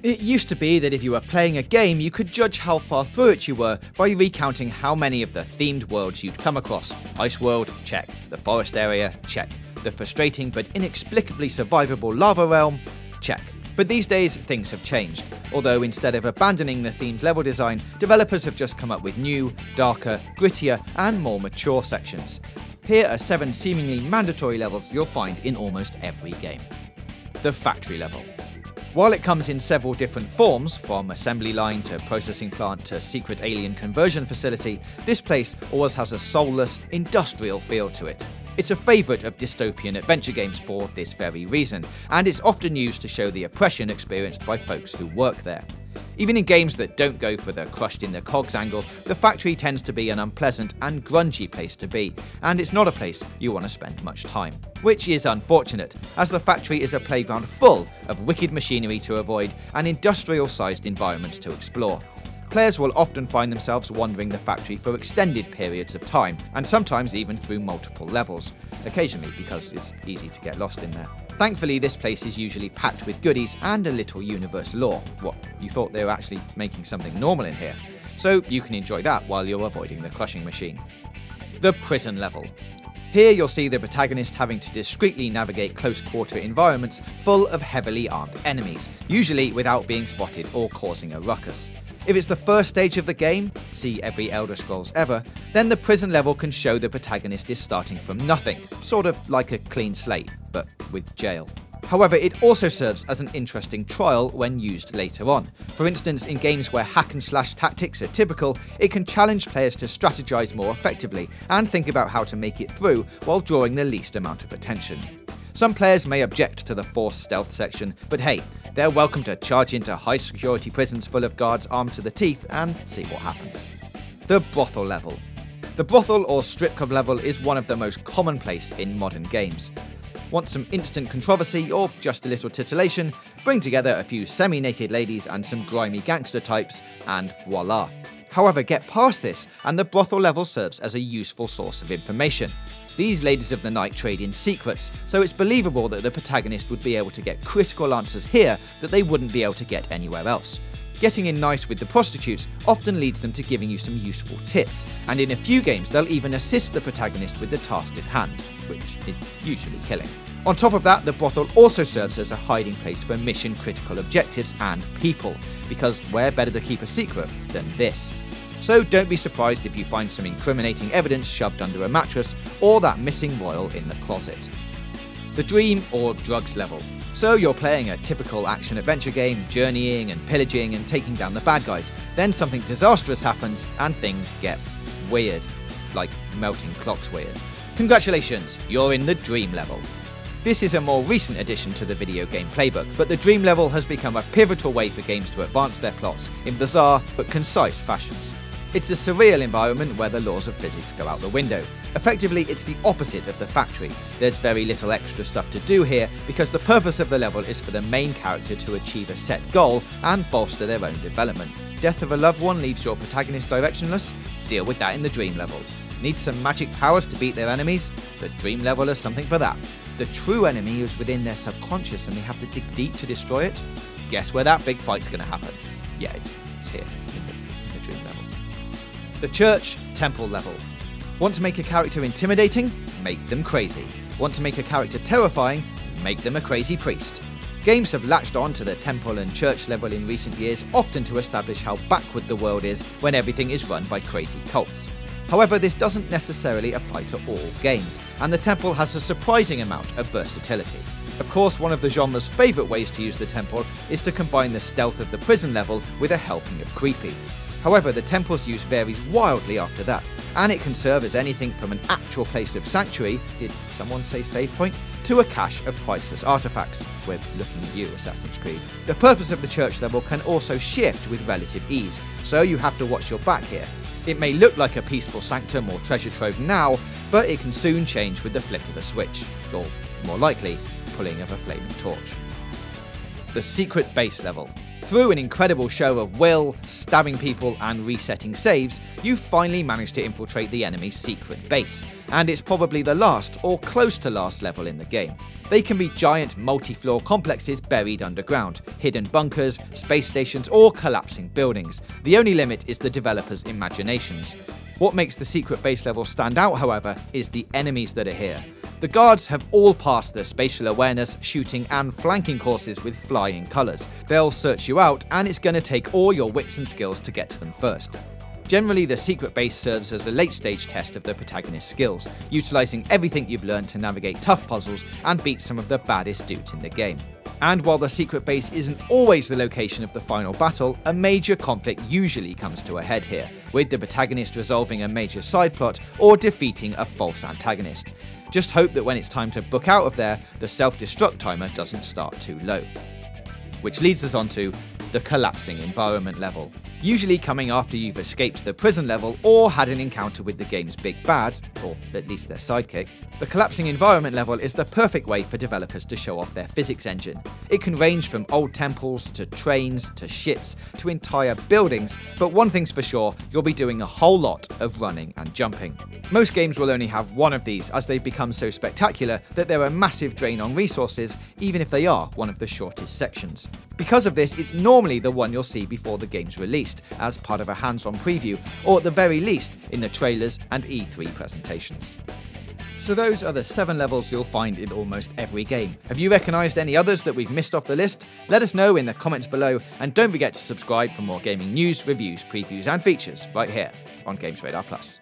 It used to be that if you were playing a game, you could judge how far through it you were by recounting how many of the themed worlds you'd come across. Ice World, check. The forest area, check. The frustrating but inexplicably survivable lava realm, check. But these days, things have changed. Although instead of abandoning the themed level design, developers have just come up with new, darker, grittier, and more mature sections. Here are 7 seemingly mandatory levels you'll find in almost every game. The factory level. While it comes in several different forms, from assembly line to processing plant to secret alien conversion facility, this place always has a soulless, industrial feel to it. It's a favourite of dystopian adventure games for this very reason, and it's often used to show the oppression experienced by folks who work there. Even in games that don't go for the crushed in the cogs angle, the factory tends to be an unpleasant and grungy place to be, and it's not a place you want to spend much time. Which is unfortunate, as the factory is a playground full of wicked machinery to avoid and industrial-sized environments to explore. Players will often find themselves wandering the factory for extended periods of time, and sometimes even through multiple levels, occasionally because it's easy to get lost in there. Thankfully, this place is usually packed with goodies and a little universe lore. What, you thought they were actually making something normal in here? So you can enjoy that while you're avoiding the crushing machine. The prison level. Here you'll see the protagonist having to discreetly navigate close-quarter environments full of heavily armed enemies, usually without being spotted or causing a ruckus. If it's the first stage of the game, see every Elder Scrolls ever, then the prison level can show the protagonist is starting from nothing, sort of like a clean slate, but with jail. However, it also serves as an interesting trial when used later on. For instance, in games where hack-and-slash tactics are typical, it can challenge players to strategize more effectively and think about how to make it through while drawing the least amount of attention. Some players may object to the forced stealth section, but hey, they're welcome to charge into high-security prisons full of guards armed to the teeth and see what happens. The brothel level. The brothel or strip club level is one of the most commonplace in modern games. Want some instant controversy or just a little titillation? Bring together a few semi-naked ladies and some grimy gangster types, and voila. However, get past this, and the brothel level serves as a useful source of information. These ladies of the night trade in secrets, so it's believable that the protagonist would be able to get critical answers here that they wouldn't be able to get anywhere else. Getting in nice with the prostitutes often leads them to giving you some useful tips, and in a few games they'll even assist the protagonist with the task at hand, which is usually killing. On top of that, the brothel also serves as a hiding place for mission-critical objectives and people, because where better to keep a secret than this? So don't be surprised if you find some incriminating evidence shoved under a mattress or that missing royal in the closet. The dream or drugs level. So you're playing a typical action-adventure game, journeying and pillaging and taking down the bad guys. Then something disastrous happens and things get weird. Like melting clocks weird. Congratulations, you're in the dream level. This is a more recent addition to the video game playbook, but the dream level has become a pivotal way for games to advance their plots in bizarre but concise fashions. It's a surreal environment where the laws of physics go out the window. Effectively, it's the opposite of the factory. There's very little extra stuff to do here because the purpose of the level is for the main character to achieve a set goal and bolster their own development. Death of a loved one leaves your protagonist directionless? Deal with that in the dream level. Need some magic powers to beat their enemies? The dream level is something for that. The true enemy is within their subconscious and they have to dig deep to destroy it? Guess where that big fight's gonna happen? Yeah, it's here, in the dream level. The church temple level. Want to make a character intimidating? Make them crazy. Want to make a character terrifying? Make them a crazy priest. Games have latched on to the temple and church level in recent years, often to establish how backward the world is when everything is run by crazy cults. However, this doesn't necessarily apply to all games, and the temple has a surprising amount of versatility. Of course, one of the genre's favourite ways to use the temple is to combine the stealth of the prison level with a helping of creepy. However, the temple's use varies wildly after that, and it can serve as anything from an actual place of sanctuary, did someone say save point, to a cache of priceless artifacts. We're looking at you, Assassin's Creed. The purpose of the church level can also shift with relative ease, so you have to watch your back here. It may look like a peaceful sanctum or treasure trove now, but it can soon change with the flick of a switch, or more likely, pulling of a flaming torch. The secret base level. Through an incredible show of will, stabbing people and resetting saves, you finally manage to infiltrate the enemy's secret base, and it's probably the last or close to last level in the game. They can be giant multi-floor complexes buried underground, hidden bunkers, space stations or collapsing buildings. The only limit is the developers' imaginations. What makes the secret base level stand out, however, is the enemies that are here. The guards have all passed their spatial awareness, shooting and flanking courses with flying colours. They'll search you out, and it's going to take all your wits and skills to get to them first. Generally, the secret base serves as a late-stage test of the protagonist's skills, utilising everything you've learned to navigate tough puzzles and beat some of the baddest dudes in the game. And while the secret base isn't always the location of the final battle, a major conflict usually comes to a head here, with the protagonist resolving a major side plot or defeating a false antagonist. Just hope that when it's time to book out of there, the self-destruct timer doesn't start too low. Which leads us on to the collapsing environment level. Usually coming after you've escaped the prison level or had an encounter with the game's big bad, or at least their sidekick, the collapsing environment level is the perfect way for developers to show off their physics engine. It can range from old temples to trains to ships to entire buildings, but one thing's for sure, you'll be doing a whole lot of running and jumping. Most games will only have one of these, as they've become so spectacular that they're a massive drain on resources, even if they are one of the shortest sections. Because of this, it's normally the one you'll see before the game's released, as part of a hands-on preview, or at the very least in the trailers and E3 presentations. So those are the 7 levels you'll find in almost every game. Have you recognised any others that we've missed off the list? Let us know in the comments below, and don't forget to subscribe for more gaming news, reviews, previews and features right here on GamesRadar+.